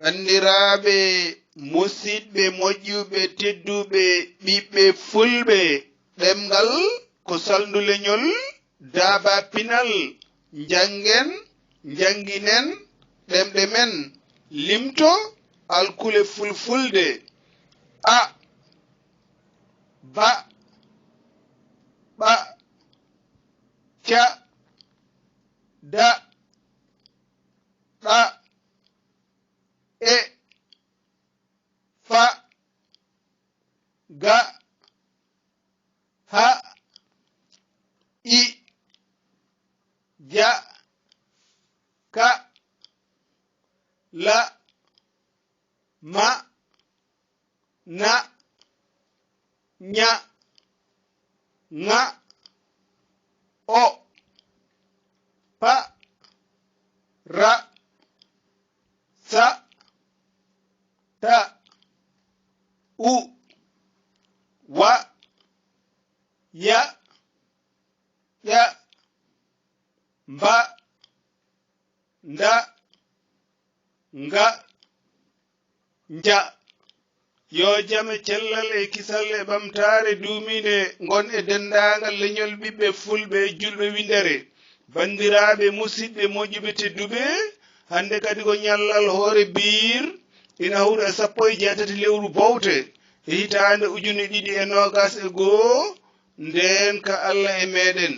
Bandiraɓe musidɓe moƴƴuɓe tedduɓe ɓiɓɓe fulɓe ɗemgal ko saldu leñol daaba pinal jangen janginen ɗemɗe men limto alkule fulfulde a ba ɓa ca da ɗa e fa ga ha i ja ka la ma na nya nga o pa ra sa ta u wa ya ya mba nda nga nja yo jame cellal e kisal e ɓamtare dumine gon e dendagal leñol ɓiɓɓe fulɓe julɓe windere bandiraɓe musidɓe moƴƴuɓe tedduɓe hande kadi ko ñallal hoore biir ina hawra 16 lewru bowte e hitande 2021 nden ka Allah e meɗen